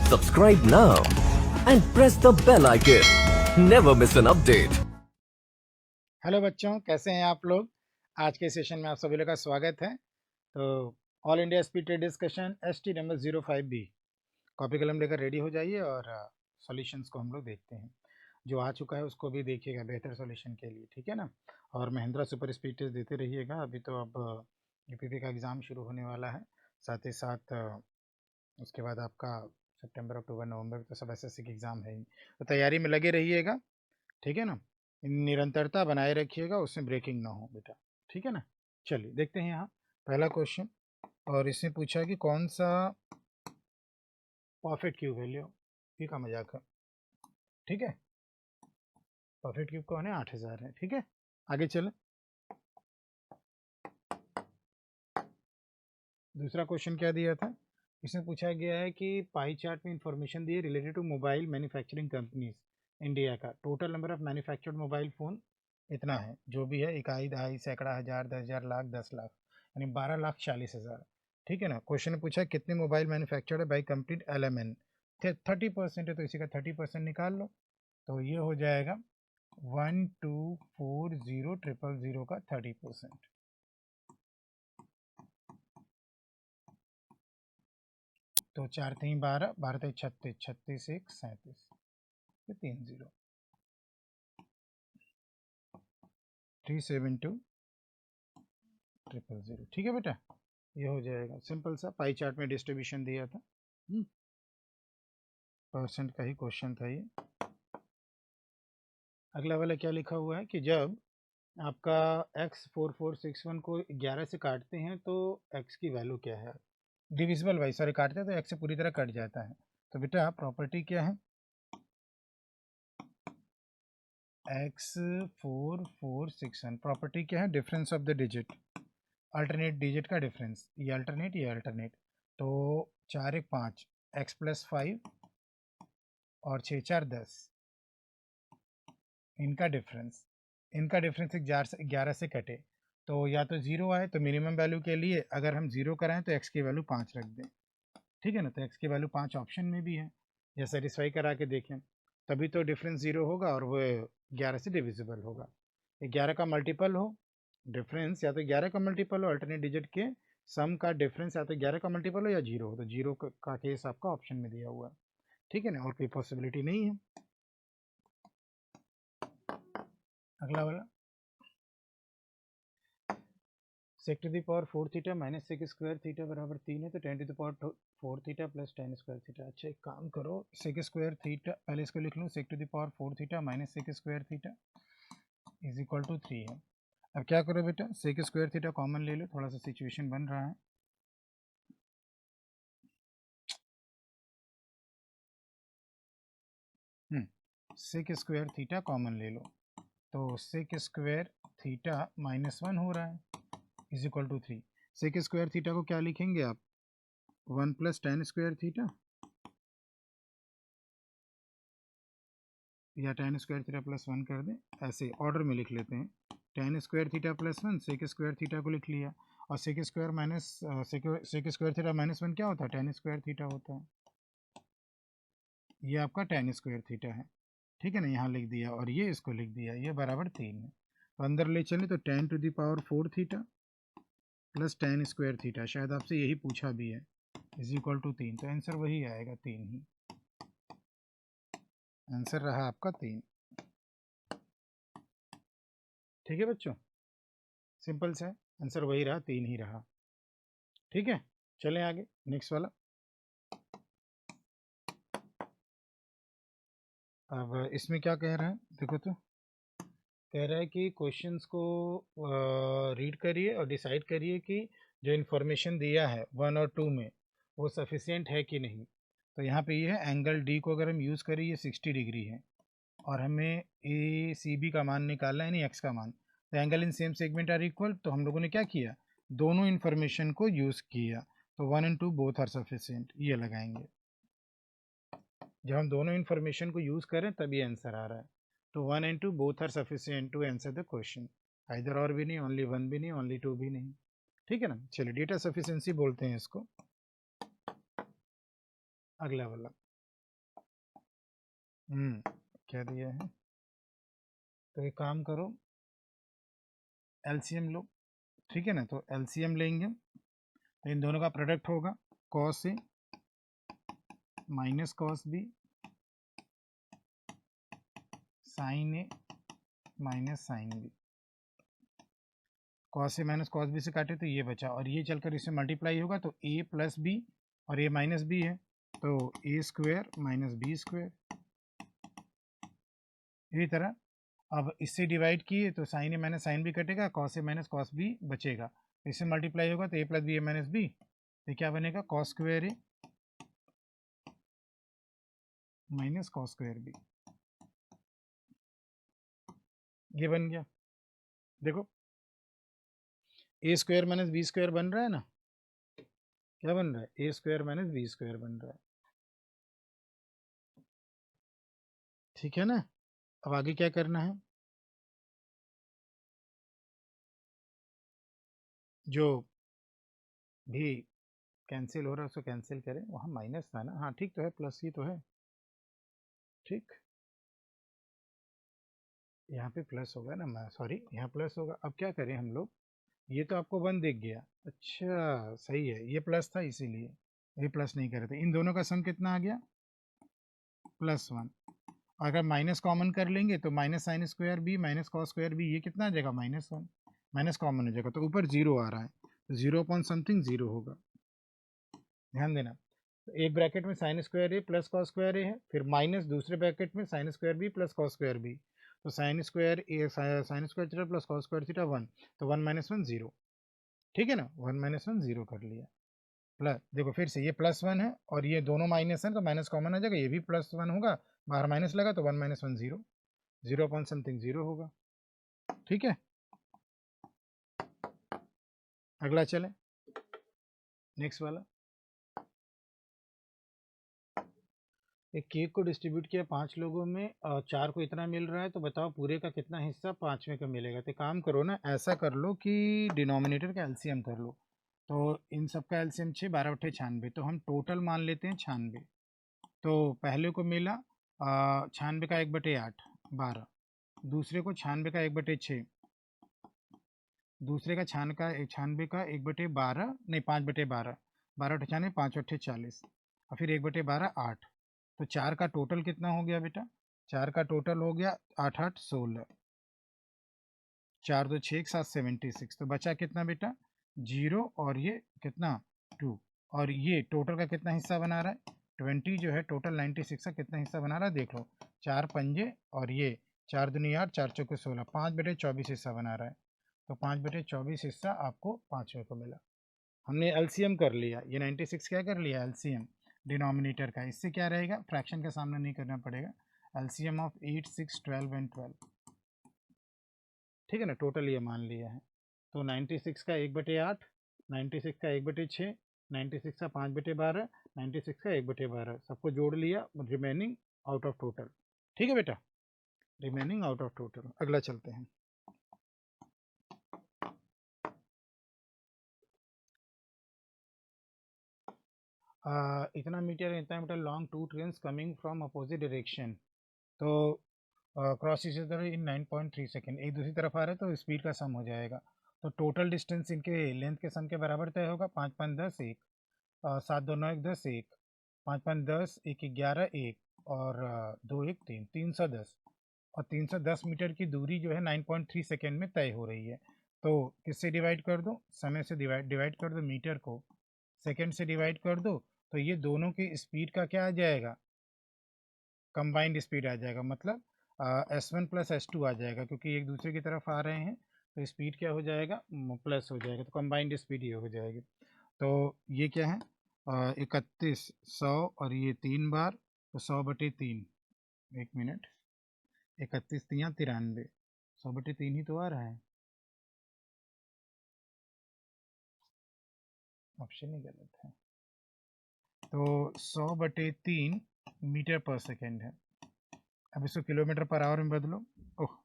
Subscribe now and press the bell icon. Never miss an update. Hello बच्चों, कैसे हैं आप लोग। आज के सेशन में आप सभी लोग का स्वागत है। तो all India speed trade discussion ST number 05B copy कलम लेकर रेडी हो जाइए और सॉल्यूशंस को हम लोग देखते हैं। जो आ चुका है उसको भी देखिएगा बेहतर सॉल्यूशन के लिए, ठीक है ना। और महिंद्रा सुपर स्पीड टेस्ट देते रहिएगा। अभी तो अब UPP का एग्ज़ाम शुरू होने वाला है, साथ ही साथ उसके बाद आपका सितंबर अक्टूबर नवंबर तो सब SSC की एग्ज़ाम है ही। तो तैयारी में लगे रहिएगा, ठीक है ना। निरंतरता बनाए रखिएगा, उसमें ब्रेकिंग ना हो बेटा, ठीक है ना। चलिए देखते हैं यहाँ पहला क्वेश्चन, और इसमें पूछा कि कौन सा परफेक्ट क्यूब है। लियो ये का मजाक है, ठीक है। परफेक्ट क्यूब कौन है, 8000 है, ठीक है। आगे चले, दूसरा क्वेश्चन क्या दिया था। इसमें पूछा गया है कि पाई चार्ट में इंफॉर्मेशन दी है related to mobile manufacturing companies India का total number of manufactured mobile phone इतना है, जो भी है, इकाई, दहाई, सैकड़ा, हज़ार, 10,000, लाख, 10 लाख, यानी 12,40,000, ठीक है ना। क्वेश्चन ने पूछा कितने मोबाइल मैन्युफैक्चर्ड है बाई कंप्लीट LMN। 30% है तो इसी का 30% निकाल लो, तो ये हो जाएगा 1240000 का 30%। तो 4 3 12, 12 3 36, 36 1 37, 3 0 3720000, ठीक है बेटा। ये हो जाएगा सिंपल सा, पाई चार्ट में डिस्ट्रीब्यूशन दिया था, परसेंट का ही क्वेश्चन था ये। अगला वाला क्या लिखा हुआ है कि जब आपका x4461 को 11 से काटते हैं तो x की वैल्यू क्या है। डिविजिबल बाई सॉरी, काटते हैं तो x से पूरी तरह कट जाता है। तो बेटा प्रॉपर्टी क्या है, x4461 प्रॉपर्टी क्या है, difference of the digit, alternate digit का डिफरेंस, ये अल्टरनेट। तो 4 1 5, x+5 और 6 4 10, इनका डिफरेंस 11 से कटे, तो या तो ज़ीरो आए, तो मिनिमम वैल्यू के लिए अगर हम ज़ीरो कराएं तो x की वैल्यू 5 रख दें, ठीक है ना। तो x की वैल्यू 5 ऑप्शन में भी है, या सेटिस्फाई करा के देखें, तभी तो डिफरेंस ज़ीरो होगा और वो 11 से डिविजिबल होगा। 11 का मल्टीपल हो डिफरेंस, या तो 11 का मल्टीपल हो, अल्टरनेट डिजिट के सम का डिफरेंस या तो 11 का मल्टीपल हो या जीरो हो, तो जीरो का केस आपका ऑप्शन में दिया हुआ है, ठीक है ना, और कोई पॉसिबिलिटी नहीं है। अगला वाला, sec to the power 4 theta minus sec square theta बराबर 3 है, तो 10 to the power 4 theta plus 10 square theta. अच्छा एक काम करो, सेक स्क्वायर थीटा पहले इसको लिख लूँ, sec to the power 4 theta minus sec square theta is equal to 3 है। अब क्या करो बेटा, सेक स्क्वायर थीटा कॉमन ले लो, थोड़ा सा सिचुएशन बन रहा है। सेक स्क्वायर थीटा कॉमन ले लो, तो सेक स्क्वायर थीटा -1 हो रहा है is equal to 3। Sec square theta को क्या लिखेंगे आप, 1 + tan स्क्वायर थीटा, या tan स्क्वायर थीटा +1 कर दें, ऐसे ऑर्डर में लिख लेते हैं। tan square theta +1, sec square theta को लिख लिया, और sec square minus sec square theta -1 क्या होता है, tan स्क्वायर थीटा होता है। ये आपका tan स्क्वायर थीटा है, ठीक है ना, यहाँ लिख दिया, और ये इसको लिख दिया, ये बराबर 3 है। तो अंदर ले चले तो tan to the power 4 theta plus tan square theta, शायद आपसे यही पूछा भी है, इज इक्वल टू 3, तो आंसर वही आएगा 3 ही, आंसर रहा आपका 3, ठीक है बच्चों, सिंपल सा है, आंसर वही रहा, 3 ही रहा, ठीक है। चलें आगे, नेक्स्ट वाला। अब इसमें क्या कह रहा है, देखो तो कह रहा है कि क्वेश्चंस को रीड करिए और डिसाइड करिए कि जो इन्फॉर्मेशन दिया है 1 और 2 में वो सफिशिएंट है कि नहीं। तो यहाँ पे ये है, एंगल डी को अगर हम यूज़ करें, ये 60 डिग्री है, और हमें ACB का मान निकालना है, नहीं एक्स का मान। तो angle in same segment are equal, तो हम लोगों ने क्या किया, दोनों इन्फॉर्मेशन को यूज़ किया, तो 1 and 2 बोथ आर सफिशिएंट, ये लगाएंगे। जब हम दोनों इन्फॉर्मेशन को यूज़ करें तब ये आंसर आ रहा है, तो 1 and 2 both are sufficient to answer the question, either और भी नहीं, ओनली 1 भी नहीं, ओनली 2 भी नहीं, ठीक है ना। चलिए डेटा सफिशिएंसी बोलते हैं इसको। अगला वाला, क्या दिया है, तो एक काम करो, एलसीएम लो, ठीक है ना। तो एलसीएम लेंगे तो इन दोनों का प्रोडक्ट होगा cos A minus cos B sign A minus sine B. Cos A minus cos B से काटे तो ये बचा, और ये चलकर इससे मल्टीप्लाई होगा तो ए प्लस बी, और ये माइनस बी है तो ए स्क्वायर माइनस बी स्क्वायर। इसी तरह अब इससे डिवाइड किए तो साइन ए माइनस साइन बी कटेगा, cos A minus cos B बचेगा, इससे मल्टीप्लाई होगा तो ए प्लस बी ए माइनस बी, तो क्या बनेगा कॉस स्क्वायर ए माइनस कॉस स्क्वायर बी, ये बन गया। देखो ए स्क्वायर माइनस बी स्क्वायर बन रहा है ना, क्या बन रहा है, ए स्क्वायर माइनस बी स्क्वायर बन रहा है, ठीक है ना। अब आगे क्या करना है, जो भी कैंसिल हो रहा है उसको कैंसिल करें, वहाँ माइनस था ना, हाँ ठीक तो है, प्लस ही तो है, ठीक, यहाँ पे प्लस होगा ना, मैं सॉरी यहाँ प्लस होगा। अब क्या करें हम लोग, ये तो आपको वन दिख गया, अच्छा सही है, ये प्लस था इसीलिए ये प्लस नहीं करे थे। इन दोनों का सम कितना आ गया +1, अगर माइनस कॉमन कर लेंगे तो minus sine square B minus cos square B, ये कितना आ जाएगा -1, माइनस कॉमन हो जाएगा तो ऊपर जीरो आ रहा है, तो 0 अपॉन समथिंग 0 होगा, ध्यान देना। तो एक ब्रैकेट में sine square A plus cos square A है, फिर माइनस दूसरे ब्रैकेट में sine square B plus cos square B, तो sine square A sine square theta plus cos square theta 1, तो 1 - 1 0, ठीक है ना, 1 - 1 0 कर लिया। प्लस देखो फिर से ये +1 है और ये दोनों माइनस है तो माइनस कॉमन आ जाएगा, ये भी +1 होगा, बाहर माइनस लगा तो 1 - 1 0, 0 अपॉन समथिंग 0 होगा, ठीक है। अगला चले, नेक्स्ट वाला, एक केक को डिस्ट्रीब्यूट किया 5 लोगों में और 4 को इतना मिल रहा है, तो बताओ पूरे का कितना हिस्सा 5वें का मिलेगा। तो काम करो ना, ऐसा कर लो कि डिनोमिनेटर का एलसीएम कर लो, तो इन सब का एलसीएम 6 12 × 96, तो हम टोटल मान लेते हैं 96। तो पहले को मिला 96 का 1/8 12, दूसरे को 96 का 1/6, दूसरे का 96 का 1/12 नहीं 5/12, 12 × 96 5 × 8 40, और फिर 1/12 8, तो 4 का टोटल कितना हो गया बेटा, 4 का टोटल हो गया 8 8 16, 4 2 6 7 76, तो बचा कितना बेटा 0, और ये कितना 2, और ये टोटल का कितना हिस्सा बना रहा है 20, जो है टोटल 96 का कितना हिस्सा बना रहा है देख लो, 4 पंजे और ये 4 दूनी 8 4 चौके 16, 5/24 हिस्सा बना रहा है, तो 5/24 हिस्सा आपको 5वें को मिला। हमने एलसीएम कर लिया, ये 96 क्या कर लिया एलसीएम डिनोमिनेटर का, इससे क्या रहेगा फ्रैक्शन का सामना नहीं करना पड़ेगा, एलसीएम ऑफ 8 6 12 एंड 12, ठीक है ना, टोटल ये मान लिया है। तो 96 का 1/8, 96 का 1/6, 96 का 5/12, 96 का 1/12, सबको जोड़ लिया, रिमेनिंग आउट ऑफ टोटल, ठीक है बेटा, रिमेनिंग आउट ऑफ टोटल। अगला चलते हैं, इतना मीटर इतना metre long 2 trains coming from opposite direction, तो क्रॉस इज इन 9.3 सेकेंड, एक दूसरी तरफ आ रहे हैं तो स्पीड का सम हो जाएगा, तो टोटल डिस्टेंस इनके लेंथ के सम के बराबर तय होगा, 5 5 10 1, 7 2 9 1 10 1, 5 5 10 1 11 1, और 2 1 3 310, और 310 मीटर की दूरी जो है 9.3 सेकेंड में तय हो रही है, तो किससे डिवाइड कर दो, समय से डिवाइड कर दो, मीटर को सेकेंड से डिवाइड कर दो, तो ये दोनों की स्पीड का क्या आ जाएगा कंबाइंड स्पीड आ जाएगा, मतलब S1 + S2 आ जाएगा, क्योंकि एक दूसरे की तरफ आ रहे हैं तो स्पीड क्या हो जाएगा प्लस हो जाएगा, तो कंबाइंड स्पीड ये हो जाएगी। तो ये क्या है 31 100 और ये 3 बार, तो 100/3, 1 मिनट, 31 3 93, 100/3 ही तो आ रहा है, ऑप्शन ही गलत है, तो 100/3 मीटर पर सेकेंड है। अब इसको किलोमीटर पर आवर में बदलो, ओह,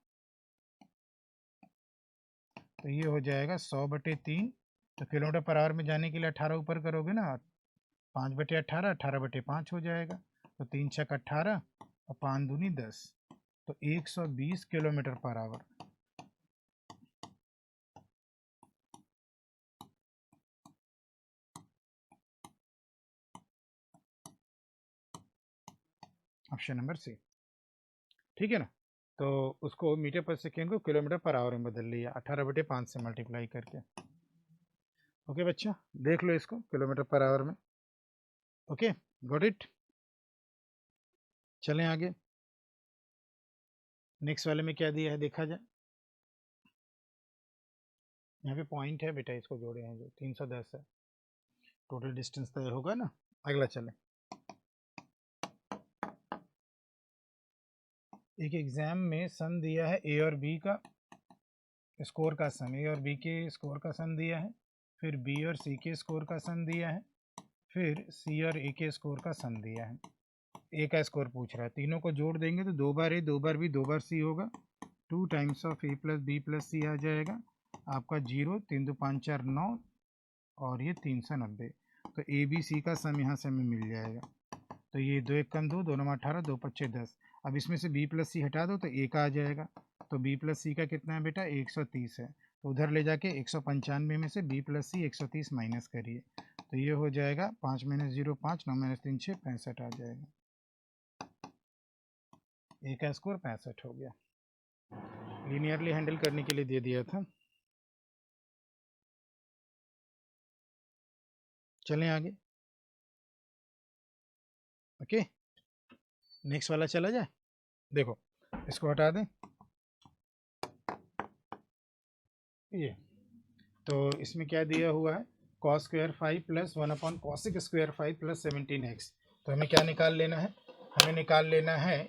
तो ये हो जाएगा 100/3, तो किलोमीटर पर आवर में जाने के लिए 18 ऊपर करोगे ना, 5/18 18/5 हो जाएगा, तो 3 × 6 = 18, और 5 दूनी 10, तो 120 kilometre per hour. Option number C, ठीक है ना। तो उसको मीटर पर सेकेंड को किलोमीटर पर आवर में बदल लिया 18/5 से मल्टीप्लाई करके। ओके बच्चा, देख लो इसको किलोमीटर पर आवर में। Okay, got it. चलें आगे, नेक्स्ट वाले में क्या दिया है देखा जाए। यहाँ पे पॉइंट है बेटा, इसको जोड़े हैं जो 310 है, टोटल डिस्टेंस तय होगा ना। अगला चले, एक एग्जाम में सम दिया है ए और बी का स्कोर का सम, ए और बी के स्कोर का सम दिया है, फिर बी और सी के स्कोर का सम दिया है, फिर सी और ए के स्कोर का सम दिया है। ए का स्कोर पूछ रहा है, तीनों को जोड़ देंगे तो 2 बार ए 2 बार बी 2 बार सी होगा, 2 times of A plus B plus C आ जाएगा आपका 0, 3 2 5 4 9 और ये 390। तो ए बी सी का सम यहाँ से हमें मिल जाएगा। तो ये 2 1 कम 2, 2 9 18, 2 5 10। अब इसमें से बी प्लस सी हटा दो तो ए का आ जाएगा। तो बी प्लस सी का कितना है बेटा, 130 है। तो उधर ले जाके 195 में से बी प्लस सी 130 माइनस करिए, तो ये हो जाएगा 5 - 0 5, 9 - 3 6, 65 आ जाएगा। ए का स्कोर 65 हो गया। लीनियरली हैंडल करने के लिए दे दिया था। चलें आगे, ओके नेक्स्ट वाला चला जाए। देखो इसको हटा दें, ये तो इसमें क्या दिया हुआ है, cos square 5 plus 1/cos square 5 plus 17x। तो हमें क्या निकाल लेना है, हमें निकाल लेना है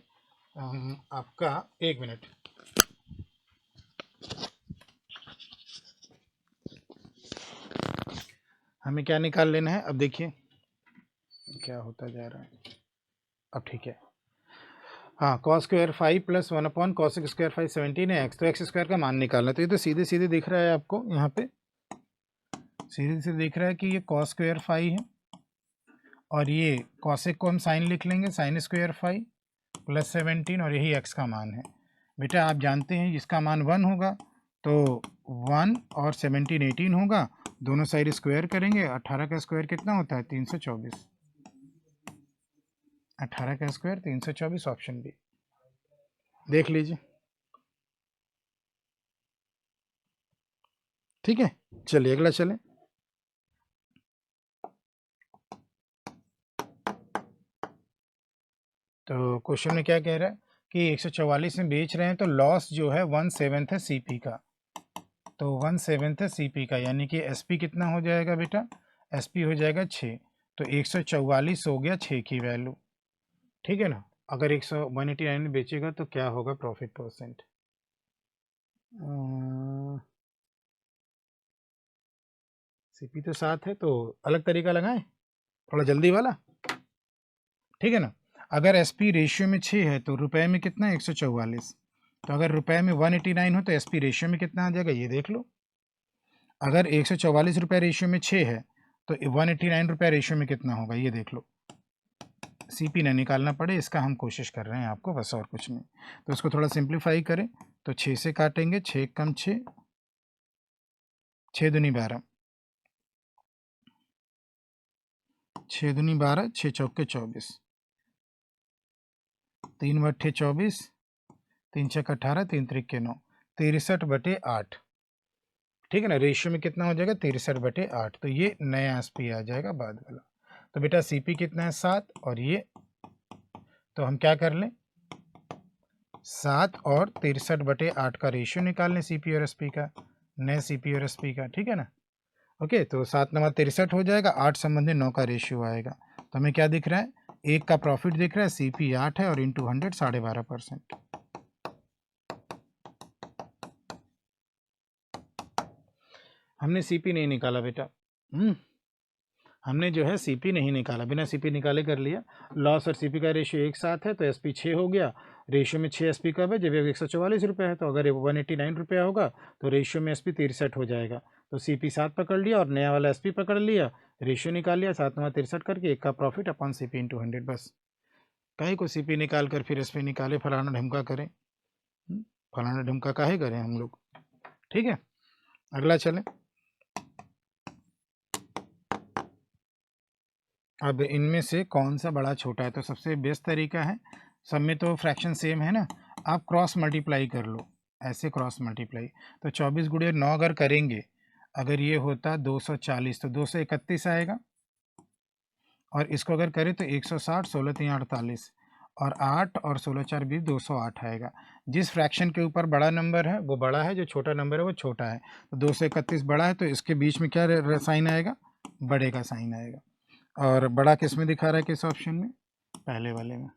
आपका, 1 मिनट, हमें क्या निकाल लेना है। अब देखिए क्या होता जा रहा है, अब ठीक है। हाँ, cos square 5 plus 1/cos square 5 17 है x, तो एक्स स्क्वायर का मान निकालना है। तो ये तो सीधे सीधे दिख रहा है आपको, यहाँ पे सीधे सीधे दिख रहा है कि ये cos स्क्वायर 5 है और ये cosec को हम साइन लिख लेंगे, साइन स्क्वायर 5 प्लस 17 और यही x का मान है। बेटा आप जानते हैं इसका मान 1 होगा, तो 1 और 17 18 होगा, दोनों साइड स्क्वायर करेंगे। 18 का स्क्वायर कितना होता है, 324। 18 का स्क्वायर 324, ऑप्शन बी देख लीजिए। ठीक है, चलिए अगला चलें। तो क्वेश्चन में क्या कह रहा है कि 144 में बेच रहे हैं, तो लॉस जो है 1/7 है सीपी का। तो 1/7 है सीपी का, यानी कि एसपी कितना हो जाएगा बेटा, एसपी हो जाएगा 6। तो 144 हो गया 6 की वैल्यू, ठीक है ना। अगर 189 में बेचेगा तो क्या होगा प्रॉफिट परसेंट, सीपी तो 7 है, तो अलग तरीका लगाएं थोड़ा जल्दी वाला, ठीक है ना। अगर एसपी रेशियो में 6 है तो रुपए में कितना है, 144। तो अगर रुपए में 189 हो तो एसपी रेशियो में कितना आ जाएगा, ये देख लो। अगर 144 रुपये रेशियो में 6 है तो 189 रुपये रेशियो में कितना होगा, ये देख लो। सीपी न निकालना पड़े इसका हम कोशिश कर रहे हैं आपको, बस और कुछ नहीं। तो इसको थोड़ा सिंप्लीफाई करें तो 6 से काटेंगे, 6 कम 6, 6 दूनी 12, 6 दूनी 12, 6 चौके 24, 3 बट्ठे 24, 3 छक 18, 3 त्रिक 9, 63/8, ठीक है ना। रेशियो में कितना हो जाएगा, 63/8। तो ये नया एसपी आ जाएगा बाद वाला। तो बेटा सीपी कितना है 7, और ये तो हम क्या कर लें, 7 और 63/8 का रेशियो निकाल लें सीपी और एसपी का, नए सीपी और एसपी का, ठीक है ना। ओके, तो 7 9 63 हो जाएगा, 8 संबंधी 9 का रेशियो आएगा। तो हमें क्या दिख रहा है, एक का प्रॉफिट दिख रहा है, सीपी 8 है और इंटू 100 12.5%। हमने सीपी नहीं निकाला बेटा, हमने जो है सीपी नहीं निकाला, बिना सीपी निकाले कर लिया। लॉस और सीपी का रेशियो एक साथ है तो एसपी 6 हो गया। रेशियो में 6 एसपी कब है, जब 144 रुपये है। तो अगर 189 रुपया होगा तो रेशियो में एसपी 63 हो जाएगा। तो सीपी 7 पकड़ लिया और नया वाला एसपी पकड़ लिया, रेशियो निकाल लिया, 7 9 63 करके, एक का प्रॉफिट अपॉन सीपी इंटू 100, बस काहे को सीपी निकाल कर फिर एसपी निकाले, फलाना ढिमका करें, फलाना ढिमका काहे करें हम लोग। ठीक है, अगला चलें। अब इनमें से कौन सा बड़ा छोटा है, तो सबसे बेस्ट तरीका है, सब में तो फ्रैक्शन सेम है ना, आप क्रॉस मल्टीप्लाई कर लो, ऐसे क्रॉस मल्टीप्लाई। तो 24 गुणे 9 अगर करेंगे, अगर ये होता 240 तो 231 आएगा, और इसको अगर करें तो 160, 16 3 48, और 8 और 16 4 20, 208 आएगा। जिस फ्रैक्शन के ऊपर बड़ा नंबर है वो बड़ा है, जो छोटा नंबर है वो छोटा है। तो 231 बड़ा है, तो इसके बीच में क्या साइन आएगा, बड़े का साइन आएगा। और बड़ा किस में दिखा रहा है, किस ऑप्शन में, पहले वाले में।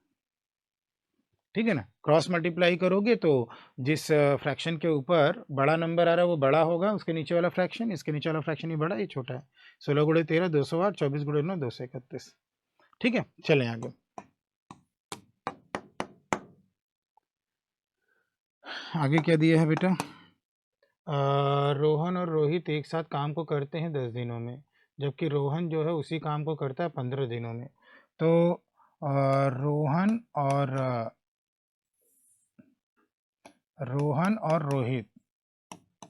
ठीक है ना, क्रॉस मल्टीप्लाई करोगे तो जिस फ्रैक्शन के ऊपर बड़ा नंबर आ रहा है वो बड़ा होगा, उसके नीचे वाला फ्रैक्शन, इसके नीचे वाला फ्रैक्शन ही बड़ा, ये छोटा है। 16 गुणे 13 208, 24 गुणे 9 231। ठीक है, चलें आगे। आगे क्या दिया है बेटा, रोहन और रोहित एक साथ काम को करते हैं 10 दिनों में, जबकि रोहन जो है उसी काम को करता है 15 दिनों में। तो रोहन और रोहित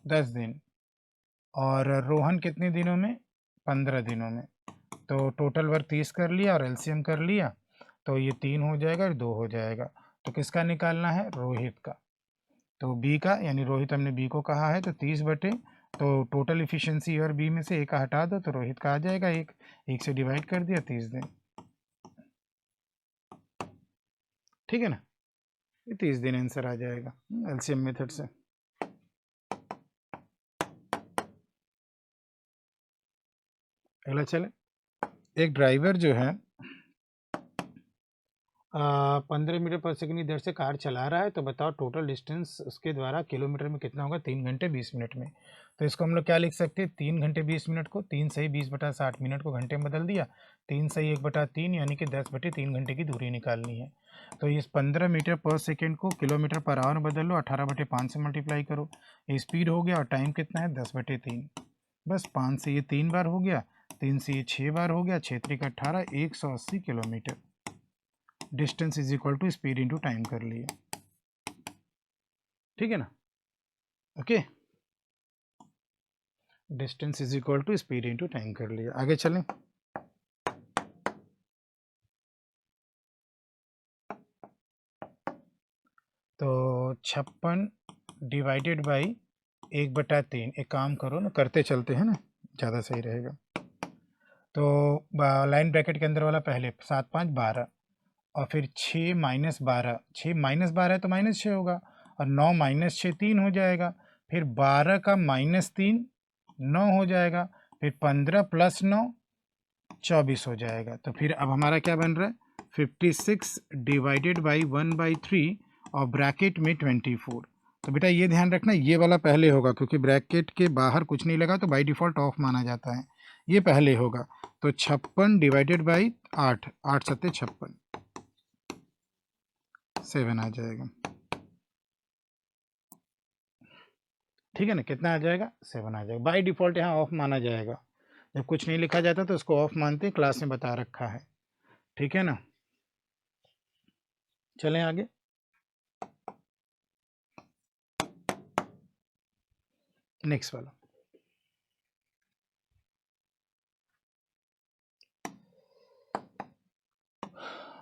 10 दिन, और रोहन कितने दिनों में, 15 दिनों में। तो टोटल वर्क 30 कर लिया और एलसीएम कर लिया, तो ये 3 हो जाएगा और 2 हो जाएगा। तो किसका निकालना है, रोहित का। तो बी का, यानी रोहित हमने बी को कहा है, तो 30 बटे, तो टोटल इफिशिएंसी और बी में से एक का हटा दो तो रोहित का आ जाएगा, एक से डिवाइड कर दिया, 30 दिन। ठीक है ना, ये 30 दिन आंसर आ जाएगा एलसीएम मेथड से। अगला चले, एक ड्राइवर जो है 15 मीटर पर सेकंड की दर से कार चला रहा है, तो बताओ टोटल डिस्टेंस उसके द्वारा किलोमीटर में कितना होगा 3 घंटे 20 मिनट में। तो इसको हम लोग क्या लिख सकते हैं, 3 घंटे 20 मिनट को 3 सही 20/60 मिनट को घंटे में बदल दिया, 3 सही 1/3, यानी कि 10/3 घंटे की दूरी निकालनी है। तो इस 15 मीटर पर सेकेंड को किलोमीटर पर आवर बदल लो, 18/5 से मल्टीप्लाई करो, ये स्पीड हो गया, और टाइम कितना है 10/3। बस 5 से ये 3 बार हो गया, 3 से ये 6 बार हो गया, 6 3 18, 180 kilometre. Distance is equal to speed into time कर लिया। ठीक है ना, okay, distance is equal to speed into time कर लिया। आगे चलें, तो 56 डिवाइडेड बाई 1/3, एक काम करो ना, करते चलते हैं ना, ज़्यादा सही रहेगा। तो लाइन ब्रैकेट के अंदर वाला पहले 7 5 12, और फिर 6 - 12, 6 - 12 है तो -6 होगा, और 9 - 6 3 हो जाएगा, फिर 12 का -3 9 हो जाएगा, फिर 15 + 9 24 हो जाएगा। तो फिर अब हमारा क्या बन रहा है, 56 डिवाइडेड बाई 1/3 और ब्रैकेट में 24। तो बेटा ये ध्यान रखना, ये वाला पहले होगा, क्योंकि ब्रैकेट के बाहर कुछ नहीं लगा तो बाई डिफ़ॉल्ट ऑफ माना जाता है, ये पहले होगा। तो 56 डिवाइडेड बाई 8, 8 7 56, 7 आ जाएगा। ठीक है ना, कितना आ जाएगा, 7 आ जाएगा। बाई डिफ़ॉल्ट यहाँ ऑफ माना जाएगा, जब कुछ नहीं लिखा जाता तो उसको ऑफ मानते हैं, क्लास में बता रखा है। ठीक है ना, चलें आगे। नेक्स्ट वाला,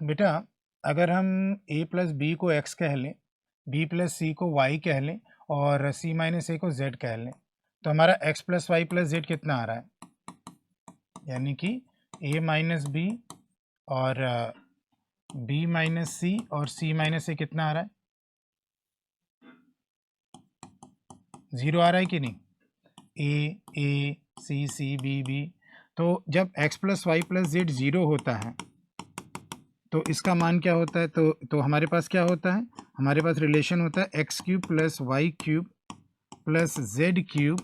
बेटा अगर हम a + b को x कह लें, b + c को y कह लें, और c - a को z कह लें, तो हमारा x + y + z कितना आ रहा है, यानी कि a - b और b - c और c - a कितना आ रहा है, 0 आ रहा है कि नहीं, a c c b b। तो जब x + y + z 0 होता है तो इसका मान क्या होता है, तो हमारे पास क्या होता है, हमारे पास रिलेशन होता है x³ + y³ + z³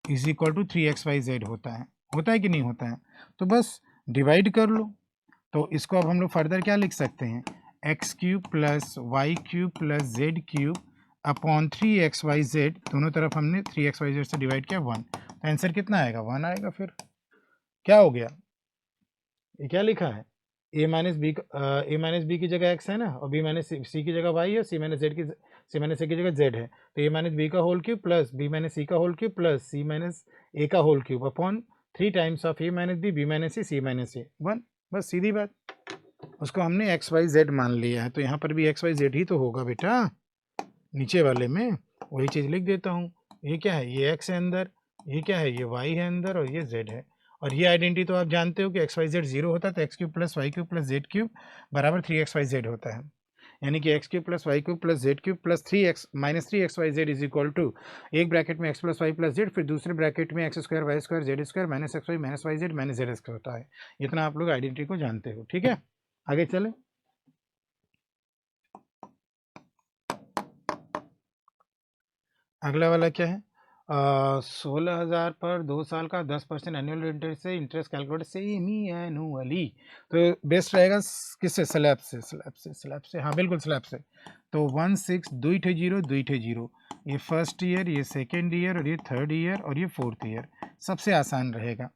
is equal to 3xyz होता है कि नहीं होता है। तो बस डिवाइड कर लो, तो इसको अब हम लोग फर्दर क्या लिख सकते हैं, x³ + y³ + z³ upon 3xyz, दोनों तरफ हमने 3xyz से डिवाइड किया 1, तो आंसर कितना आएगा, 1 आएगा। फिर क्या हो गया, ये क्या लिखा है, ए माइनस बी की जगह एक्स है ना, और बी माइनस सी की जगह वाई है, सी माइनस ए की जगह जेड है, तो ए माइनस बी का whole cube plus B minus C का whole cube plus C minus A का whole cube upon 3 times of A minus B minus C minus A 1। बस सीधी बात, उसको हमने एक्स वाई जेड मान लिया है, तो यहाँ पर भी एक्स वाई जेड ही तो होगा बेटा, नीचे वाले में वही चीज़ लिख देता हूँ। ये क्या है, ये एक्स है अंदर, ये क्या है, ये वाई है अंदर, और ये जेड है। और ये आइडेंटिटी तो आप जानते हो कि एक्स वाई जेड जीरो होता है, तो x cube plus y cube plus z cube बराबर 3x वाई जेड होता है। यानी कि x cube plus y cube plus z cube plus 3x minus 3x y z is equal to, एक bracket में x plus y plus z, फिर दूसरे bracket में x square y square z square minus x y z minus z square होता है। इतना आप लोग आइडेंटिटी को जानते हो, ठीक है। आगे चले, अगला वाला क्या है, 16,000 पर 2 साल का 10% एनुअल इंटरेस्ट से इंटरेस्ट कैलकुलेट सेमी एनुअली, तो बेस्ट रहेगा किससे, स्लैब से, हाँ बिल्कुल स्लैब से। तो 16 2 जीरो, ये फर्स्ट ईयर, ये सेकेंड ईयर, और ये थर्ड ईयर, और ये फोर्थ ईयर, सबसे आसान रहेगा।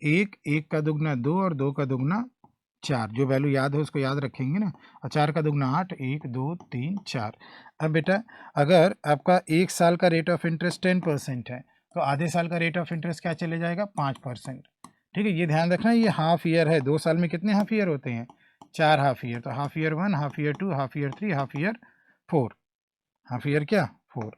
एक का दुगना 2 और 2 का दुगना 4, जो वैल्यू याद हो उसको याद रखेंगे ना, और 4 का दुगना 8, 1 2 3 4। अब बेटा अगर आपका 1 साल का रेट ऑफ इंटरेस्ट 10% है, तो आधे साल का रेट ऑफ इंटरेस्ट क्या चले जाएगा, 5%। ठीक है, ये ध्यान रखना, ये हाफ ईयर है, 2 साल में कितने हाफ ईयर होते हैं, 4 हाफ ईयर, तो half year 1, half year 2, half year 3, half year 4, half year क्या 4,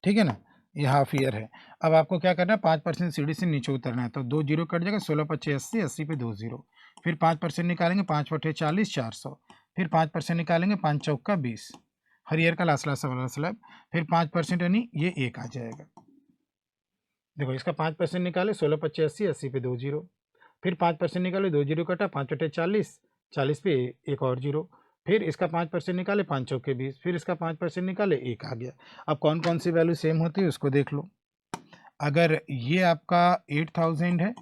ठीक है ना, ये हाफ ईयर है। अब आपको क्या करना है, 5% सीढ़ी से नीचे उतरना है, तो 2 जीरो कट जाएगा, 16 पच्चीस 80, 80 पे 2 जीरो, फिर 5% निकालेंगे, 5 बटे 40 400, फिर 5% निकालेंगे, 5 चौका 20, हर ईयर का लास्ट लास्ट वाला स्लैब, फिर 5% यानी ये 1 आ जाएगा। देखो इसका 5% निकाले, 16 पच्चीस 80, 80 पे 2 जीरो, फिर 5% निकाले, 2 जीरो कटा, 5 बटे 40, 40 पे एक और जीरो, फिर इसका 5% निकाले, 5 चौके 20, फिर इसका 5% निकाले, 1 आ गया। अब कौन कौन सी वैल्यू सेम होती है उसको देख लो। अगर ये आपका 8000 है,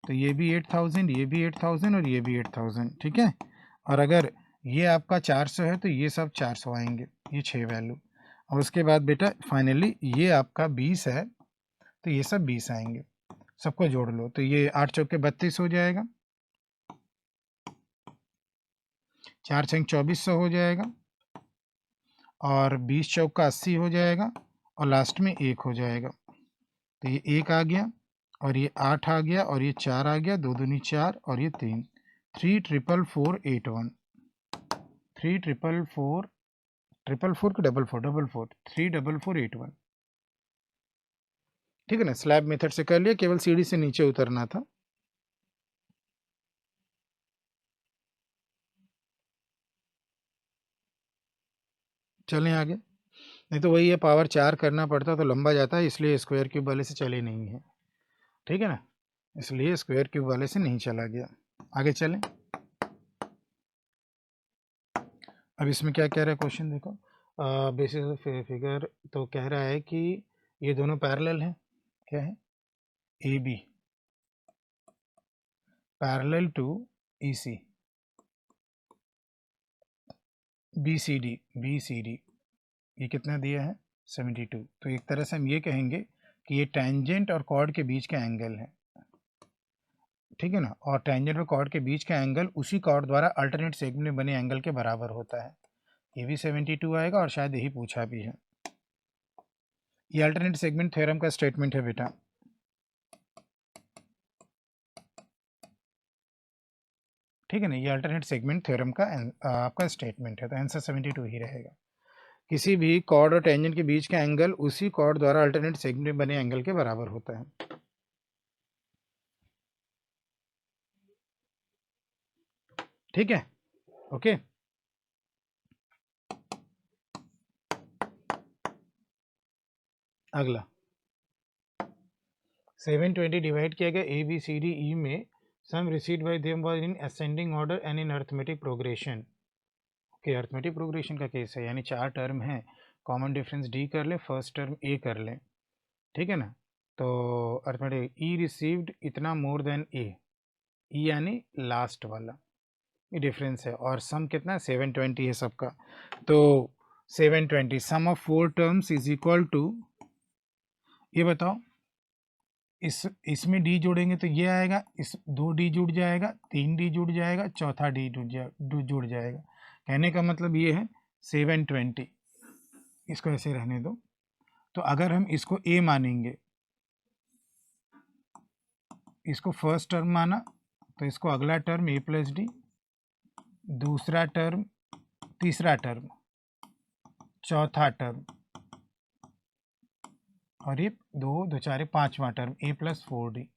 तो ये भी 8000, ये भी 8000, और ये भी 8000, ठीक है। और अगर ये आपका 400 है, तो ये सब 400 आएंगे, ये 6 वैल्यू। और उसके बाद बेटा फाइनली ये आपका 20 है, तो ये सब 20 आएंगे, सबको जोड़ लो, तो ये 8 चौके 32 हो जाएगा, 4 छंग 2400 हो जाएगा, और 20 चौका 80 हो जाएगा, और लास्ट में 1 हो जाएगा, तो ये 1 आ गया, और ये 8 आ गया, और ये 4 आ गया, 2 दूनी 4, और ये 3, 34481, 344 444 की 4444 34481, ठीक है ना। स्लैब मेथड से कर लिया, केवल सीढ़ी से नीचे उतरना था। चलें आगे, नहीं तो वही है, पावर 4 करना पड़ता तो लंबा जाता है, इसलिए स्क्वायर क्यूब वाले से चले नहीं है, ठीक है ना, इसलिए स्क्वायर क्यूब वाले से नहीं चला गया। आगे चलें, अब इसमें क्या कह रहा है क्वेश्चन देखो, बेसिस फिगर, तो कह रहा है कि ये दोनों पैरेलल हैं, क्या है, A B parallel to E C, B C D, ये कितना दिया है 72, तो एक तरह से हम ये कहेंगे कि ये टेंजेंट और कॉर्ड के बीच का एंगल है, ठीक है ना, और टेंजेंट और कॉर्ड के बीच का एंगल उसी कॉर्ड द्वारा अल्टरनेट सेगमेंट में बने एंगल के बराबर होता है। ये भी 72 आएगा, और शायद यही पूछा भी है। ये अल्टरनेट सेगमेंट थ्योरम का स्टेटमेंट है बेटा, ठीक है ना, ये अल्टरनेट सेगमेंट थ्योरम का आपका स्टेटमेंट है, तो आंसर 72 ही रहेगा। किसी भी कॉर्ड और टेंजेंट के बीच का एंगल उसी कॉर्ड द्वारा अल्टरनेट सेगमेंट में बने एंगल के बराबर होता है, ठीक है, ओके। अगला 720 डिवाइड किया गया A B C D E में, sum received by them was in ascending order and in arithmetic progression. Okay, arithmetic progression का केस है, यानी 4 टर्म है, कॉमन डिफरेंस डी कर ले, फर्स्ट टर्म ए कर ले, ठीक है ना। तो अरिथमेटिक ई रिसीव्ड इतना मोर देन ए, ई यानी लास्ट वाला, ये डिफरेंस है, और सम कितना 720 है सबका, तो 720 sum of 4 terms is equal to, ये बताओ इसमें डी जोड़ेंगे तो ये आएगा, इस 2 डी जुड़ जाएगा, 3 डी जुड़ जाएगा, चौथा डी जुड़ जाएगा। कहने का मतलब ये है 720। इसको ऐसे रहने दो। तो अगर हम इसको ए मानेंगे, इसको फर्स्ट टर्म माना, तो इसको अगला टर्म ए प्लस डी, दूसरा टर्म, तीसरा टर्म, चौथा टर्म, और ये 2 2 4 पाँचवा टर्म ए प्लस 4डी।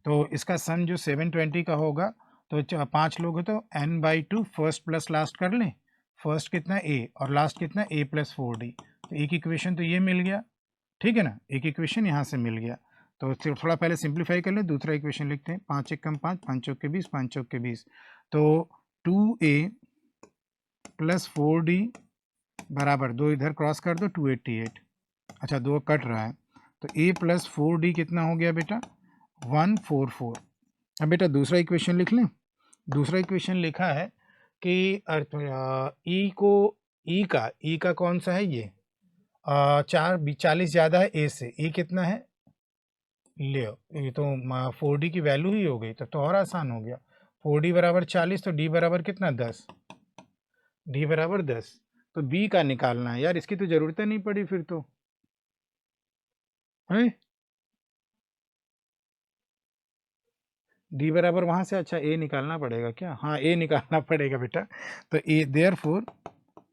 तो इसका सम जो 720 का होगा, तो 5 लोग हो तो n/2 फर्स्ट प्लस लास्ट कर लें। फर्स्ट कितना ए और लास्ट कितना ए प्लस 4डी। तो एक इक्वेशन तो ये मिल गया, ठीक है ना, एक इक्वेशन यहाँ से मिल गया। तो थोड़ा पहले सिंप्लीफाई कर लें, दूसरा इक्वेशन लिखते हैं। 5 × 5 5 चौक के 20, 5 चौक के 20। तो 2a प्लस 4d बराबर 2 इधर क्रॉस कर दो, 288। अच्छा 2 कट रहा है, तो a प्लस 4d कितना हो गया बेटा, 144। अब बेटा दूसरा इक्वेशन लिख लें। दूसरा इक्वेशन लिखा है कि ई का कौन सा है, ये 40 ज़्यादा है ए से। ई कितना है, ले ये तो 4d की वैल्यू ही हो गई, तो और आसान हो गया। 4d बराबर 40, तो d बराबर कितना 10, d बराबर 10। तो b का निकालना है यार, इसकी तो ज़रूरत नहीं पड़ी फिर तो है। डी बराबर वहाँ से, अच्छा ए निकालना पड़ेगा क्या, हाँ ए निकालना पड़ेगा बेटा। तो ए देयरफॉर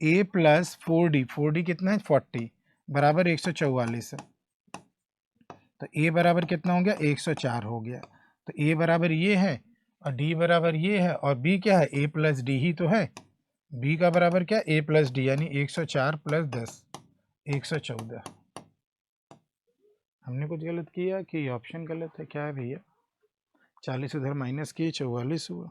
ए प्लस 4d कितना है 40 बराबर 144 है। तो ए बराबर कितना हो गया 104 हो गया। तो ए बराबर ये है और डी बराबर ये है, और बी क्या है, ए प्लस डी ही तो है। बी का बराबर क्या, ए प्लस डी, यानी 104 + 10 114। हमने कुछ गलत किया कि ऑप्शन गलत है, क्या है भैया। 40 उधर माइनस किए, 44 हुआ।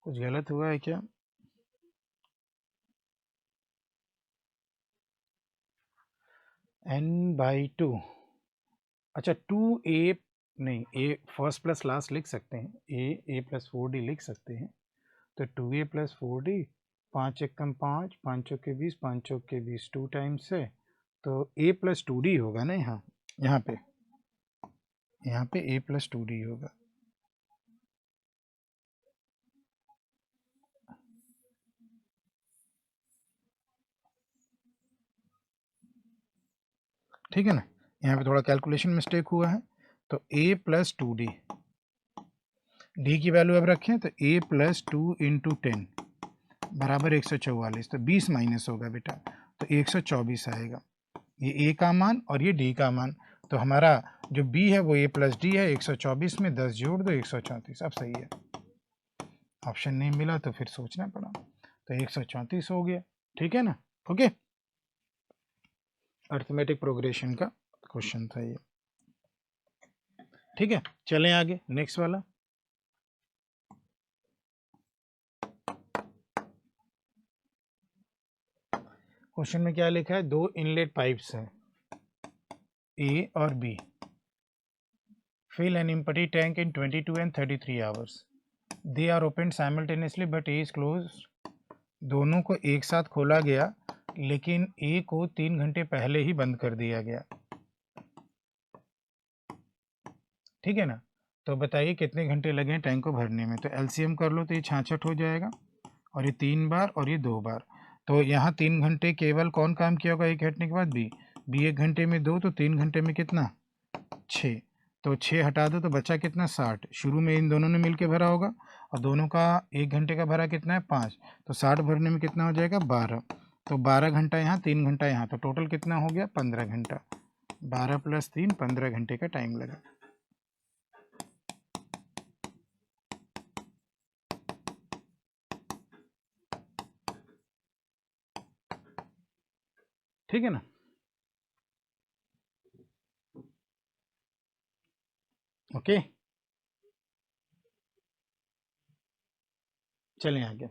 कुछ गलत हुआ है क्या। n/2, अच्छा 2a नहीं, a फर्स्ट प्लस लास्ट लिख सकते हैं, a प्लस 4d लिख सकते हैं। तो 2a प्लस 4d, 5 × 5 5 चौक के 20, 5 चौक के 20, 2 टाइम्स है, तो a प्लस 2d होगा ना। यहाँ पे a प्लस 2d होगा। ठीक है ना, यहाँ पे थोड़ा कैलकुलेशन मिस्टेक हुआ है। तो a प्लस 2d, डी की वैल्यू अब रखें तो a प्लस 2 × 10 बराबर 144। तो 20 माइनस होगा बेटा, तो 124 आएगा। ये a का मान और ये d का मान। तो हमारा जो b है वो a प्लस डी है। 124 में 10 जोड़ दो, 134। अब सही है। ऑप्शन नहीं मिला तो फिर सोचना पड़ा, तो 134 हो गया। ठीक है ना, ओके। अर्थमेटिक प्रोग्रेशन का क्वेश्चन था ये। ठीक है, चलें आगे नेक्स्ट वाला। क्वेश्चन में क्या लिखा है, 2 इनलेट पाइप्स हैं ए और B, fill an empty tank in 22 and 33 hours, they are open simultaneously but A is close. दोनों को एक साथ खोला गया, लेकिन ए को 3 घंटे पहले ही बंद कर दिया गया। ठीक है ना, तो बताइए कितने घंटे लगे टैंक को भरने में। तो एलसीएम कर लो, तो ये 66 हो जाएगा, और ये 3 बार और ये 2 बार। तो यहाँ 3 घंटे केवल कौन काम किया होगा एक हटने के बाद, बी 1 घंटे में 2, तो 3 घंटे में कितना 6। तो 6 हटा दो तो बचा कितना 60। शुरू में इन दोनों ने मिलके भरा होगा, और दोनों का 1 घंटे का भरा कितना है 5। तो 60 भरने में कितना हो जाएगा 12। तो 12 घंटा यहाँ, 3 घंटा यहाँ, तो टोटल कितना हो गया 15 घंटा। 12 + 3 15 घंटे का टाइम लगा। ठीक है ना, ओके। चलें आगे।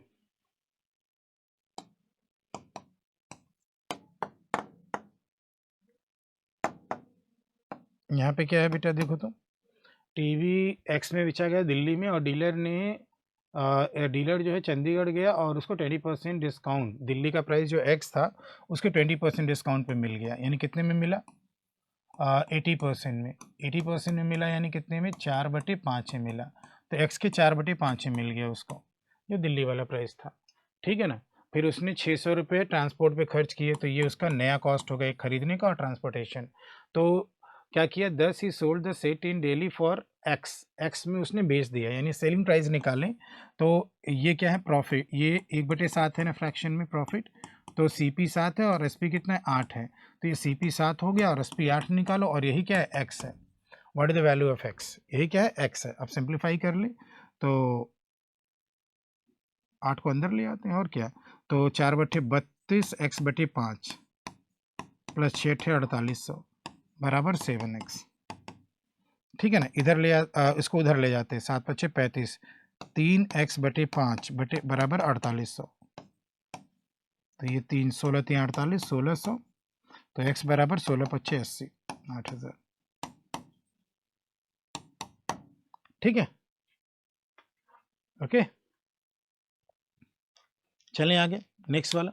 यहाँ पे क्या है बेटा, देखो तो टीवी एक्स में बेचा गया दिल्ली में, और डीलर ने डीलर जो है चंडीगढ़ गया और उसको 20% डिस्काउंट, दिल्ली का प्राइस जो एक्स था उसके 20% डिस्काउंट पे मिल गया, यानी कितने में मिला? 80% में। 80% में मिला यानी कितने में? 4/5 में मिला। तो एक्स के 4/5 में मिल गया उसको, जो दिल्ली वाला प्राइस था, ठीक है ना। फिर उसने 600 रुपये ट्रांसपोर्ट पे खर्च किए, तो ये उसका नया कॉस्ट हो गया एक खरीदने का और ट्रांसपोर्टेशन। तो क्या किया, 10 ही sold the set in daily for x, x में उसने बेच दिया, यानी सेलिंग प्राइस निकालें तो ये क्या है? प्रॉफिट। ये 1/7 है ना फ्रैक्शन में प्रॉफिट, तो सी पी 7 है और एस पी कितना है? 8 है। तो ये सी पी 7 हो गया और एस पी 8 निकालो, और यही क्या है? एक्स है। What is the value of x? यही क्या है? एक्स है। अब सिंप्लीफाई कर ले तो 8 को अंदर ले आते हैं और क्या, तो 4/32 x/5 प्लस 6 4800 बराबर 7x, ठीक है ना। इधर इसको उधर ले जाते हैं, 7×5 35, 3x/5 बटे बराबर 4800, तो ये 3 16 3 48 1600, तो x बराबर 16×5 80 8000, ठीक है। ओके, चलें आगे नेक्स्ट वाला।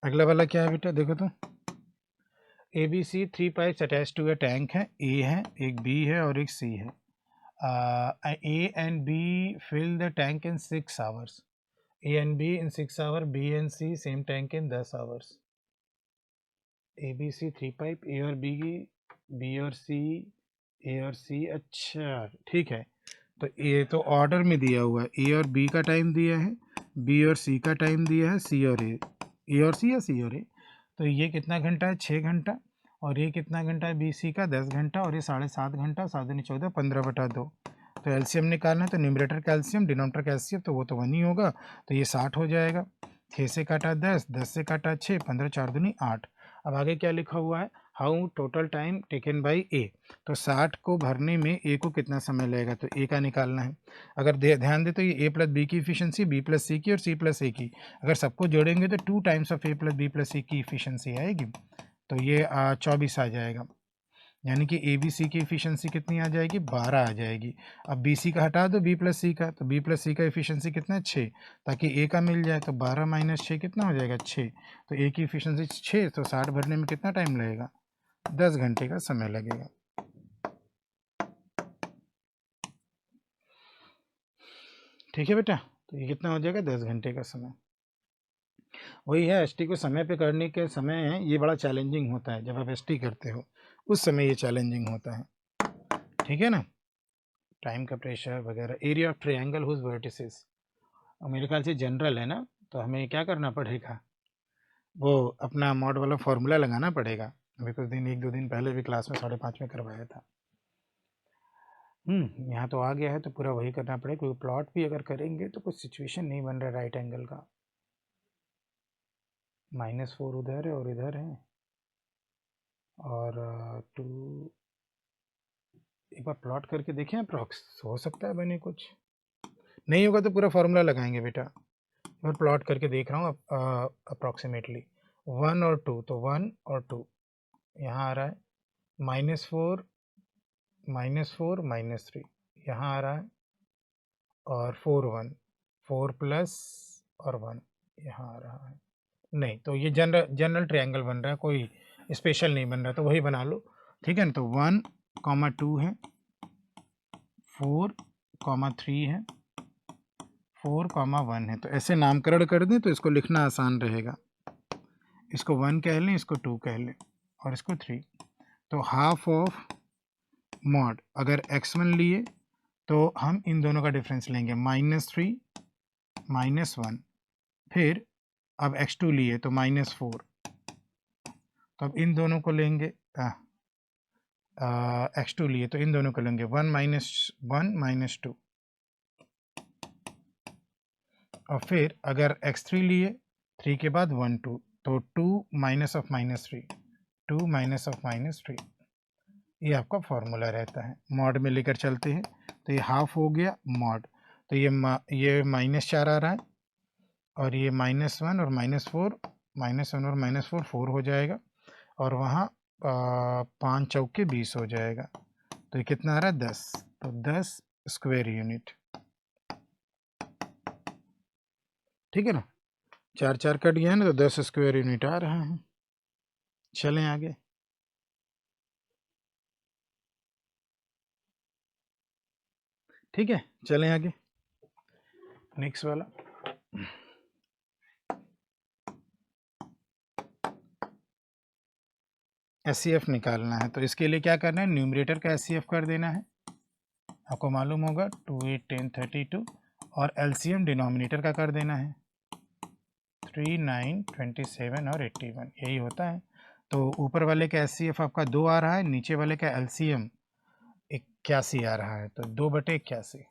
अगला वाला क्या है बेटा? देखो तो ABC 3 pipes attach to a tank है, ए है, एक बी है और एक सी है। A and B fill the tank in 6 hours. A and B in 6 hours, B and C same tank in 10 hours. ABC 3 pipe, A और B की, B और C, A और C, अच्छा ठीक है। तो ये तो ऑर्डर में दिया हुआ है, A और B का टाइम दिया है, B और C का टाइम दिया है, C और A और C या C और A। तो ये कितना घंटा है? 6 घंटा। और ये कितना घंटा है? बी सी का 10 घंटा, और ये 7.5 घंटा, 7 दूनी 14, 15/2। तो एलसीएम निकालना है, तो न्यूमरेटर कैल्शियम डिनोमिनेटर कैल्शियम, तो वो तो 1 ही होगा, तो ये 60 हो जाएगा। 6 से काटा 10, 10 से काटा 6, 15 4 दूनी 8। अब आगे क्या लिखा हुआ है? How total time taken by A. तो 60 को भरने में ए को कितना समय लगेगा, तो ए का निकालना है। अगर ध्यान दे तो ये ए प्लस बी की इफिशियंसी, बी प्लस सी की और सी प्लस ए की, अगर सबको जोड़ेंगे तो 2 times of A plus B plus C की इफिशियंसी आएगी, तो ये 24 आ जाएगा। यानी कि ए बी सी की इफिशियंसी कितनी आ जाएगी? 12 आ जाएगी। अब बी सी का हटा दो बी प्लस सी का, तो बी प्लस सी का इफिशियंसी कितना है? 6, ताकि ए का मिल जाए, तो 12 - 6 कितना हो जाएगा? 6। तो ए की इफिशियंसी 6, तो 60 भरने में कितना टाइम लगेगा? 10 घंटे का समय लगेगा। ठीक है बेटा, तो ये कितना हो जाएगा? 10 घंटे का समय। वही है, एसटी को समय पे करने के समय ये बड़ा चैलेंजिंग होता है, जब आप एसटी करते हो उस समय ये चैलेंजिंग होता है, ठीक है ना। टाइम का प्रेशर वगैरह। Area of triangle whose vertices, और मेरे ख्याल से जनरल है ना, तो हमें क्या करना पड़ेगा? वो अपना मॉड वाला फॉर्मूला लगाना पड़ेगा। अभी कुछ दिन 1-2 दिन पहले भी क्लास में 5:30 में करवाया था। यहाँ तो आ गया है, तो पूरा वही करना पड़ेगा, क्योंकि प्लॉट भी अगर करेंगे तो कुछ सिचुएशन नहीं बन रहा राइट एंगल का। -4 उधर है और इधर है, और 2 एक बार प्लॉट करके देखें अप्रॉक्स, हो सकता है बने, कुछ नहीं होगा तो पूरा फार्मूला लगाएंगे बेटा। और प्लॉट करके देख रहा हूँ अप्रॉक्सीमेटली 1 और 2, तो 1 और 2 यहाँ आ रहा है, -4 -4 -3 यहाँ आ रहा है, और 4 1 4 प्लस और 1 यहाँ आ रहा है। नहीं, तो ये जनरल ट्रायंगल बन रहा है, कोई स्पेशल नहीं बन रहा, तो वही बना लो, ठीक है ना। तो 1, 2 है, 4, 3 है, 4, 1 है, तो ऐसे नामकरण कर दें तो इसको लिखना आसान रहेगा। इसको 1 कह लें, इसको 2 कह लें, और इसको 3। तो हाफ ऑफ मॉड, अगर x1 लिए तो हम इन दोनों का डिफरेंस लेंगे, -3 -1। फिर अब x2 लिए तो -4, तो अब इन दोनों को लेंगे, x2 लिए तो इन दोनों को लेंगे, 1 -1 -2। और फिर अगर x3 लिए, 3 के बाद 1 2, तो 2 माइनस ऑफ -3, 2 माइनस ऑफ -3, ये आपका फॉर्मूला रहता है। मॉड में लेकर चलते हैं, तो ये हाफ हो गया मॉड, तो ये -4 आ रहा है, और ये -1 और -4, -1 और -4 4 हो जाएगा, और वहाँ 5 चौके 20 हो जाएगा, तो ये कितना आ रहा है 10, तो 10 स्क्वायर यूनिट, ठीक है ना। 4 4 कट गया है ना, तो 10 स्क्वायर यूनिट आ रहा है। चलें आगे। ठीक है, चलें आगे, नेक्स्ट वाला। एचसीएफ निकालना है, तो इसके लिए क्या करना है, न्यूमरेटर का एचसीएफ कर देना है, आपको मालूम होगा 2 8 10 32, और एलसीएम डिनोमिनेटर का कर देना है 3 9 27 और 81, यही होता है। तो ऊपर वाले का एचसीएफ आपका 2 आ रहा है, नीचे वाले का एलसीएम 81 आ रहा है, तो 2/81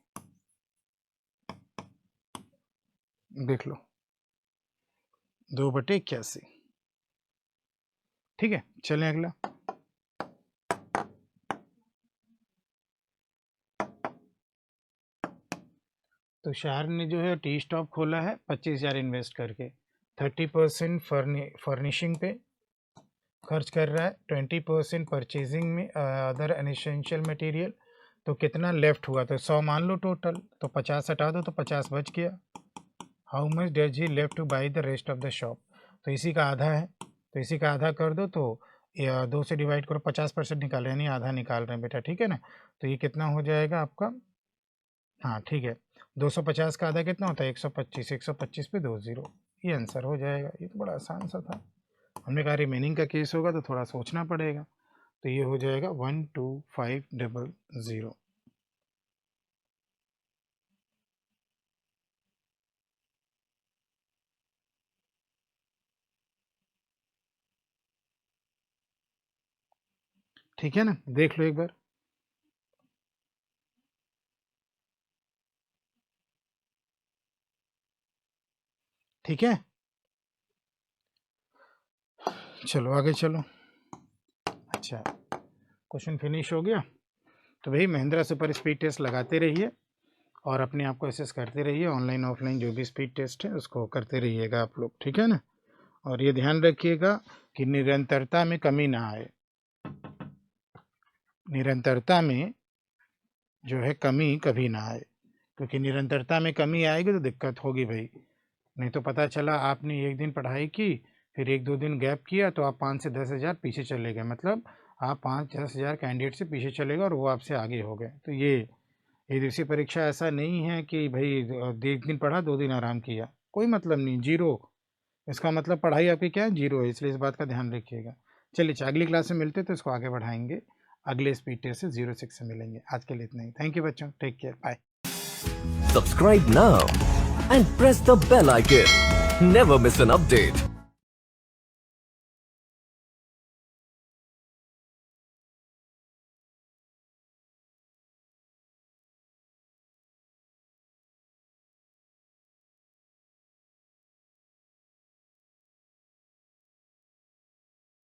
देख लो, 2/81, ठीक है। चलें अगला। तो शार ने जो है टी स्टॉप खोला है 25,000 इन्वेस्ट करके, 30% फर्निशिंग पे खर्च कर रहा है, 20% परचेजिंग में, अदर एसेंशियल मटेरियल। तो कितना लेफ्ट हुआ, तो 100 मान लो टोटल, तो 50 हटा दो तो 50 बच गया। How much does he left two by the rest of the shop, तो इसी का आधा है, तो इसी का आधा कर दो, तो 2 से डिवाइड करो, 50% निकाल रहे हैं, आधा निकाल रहे हैं बेटा, ठीक है ना। तो ये कितना हो जाएगा आपका, हाँ ठीक है, 250 का आधा कितना होता है 125, 125 पे 2 0, ये आंसर हो जाएगा। ये तो बड़ा आसान सा था, हमने कहा रिमेनिंग का केस होगा तो थोड़ा सोचना पड़ेगा, तो ये हो जाएगा 12500। ठीक है ना, देख लो एक बार। ठीक है, चलो आगे चलो। अच्छा, क्वेश्चन फिनिश हो गया। तो भाई महिंद्रा सुपर स्पीड टेस्ट लगाते रहिए और अपने आप को असेस करते रहिए, ऑनलाइन ऑफलाइन जो भी स्पीड टेस्ट है उसको करते रहिएगा आप लोग, ठीक है ना। और ये ध्यान रखिएगा कि निरंतरता में कमी ना आए, निरंतरता में जो है कमी कभी ना आए, क्योंकि निरंतरता में कमी आएगी तो दिक्कत होगी भाई। नहीं तो पता चला आपने एक दिन पढ़ाई की, फिर 1-2 दिन गैप किया, तो आप 5 से 10 हज़ार पीछे चले गए, मतलब आप 5-10 हज़ार कैंडिडेट से पीछे चले गए और वो आपसे आगे हो गए। तो ये एक दिवसीय परीक्षा ऐसा नहीं है कि भाई 1 दिन पढ़ा 2 दिन आराम किया, कोई मतलब नहीं, जीरो। इसका मतलब पढ़ाई आपकी क्या है, जीरो है, इसलिए इस बात का ध्यान रखिएगा। चलिए अगली क्लास में मिलते तो इसको आगे बढ़ाएंगे, अगले स्पीड टेस्ट से 06 से मिलेंगे। आज के लिए इतना ही, थैंक यू बच्चों, take care, bye. Subscribe now and press the bell icon. Never miss an update.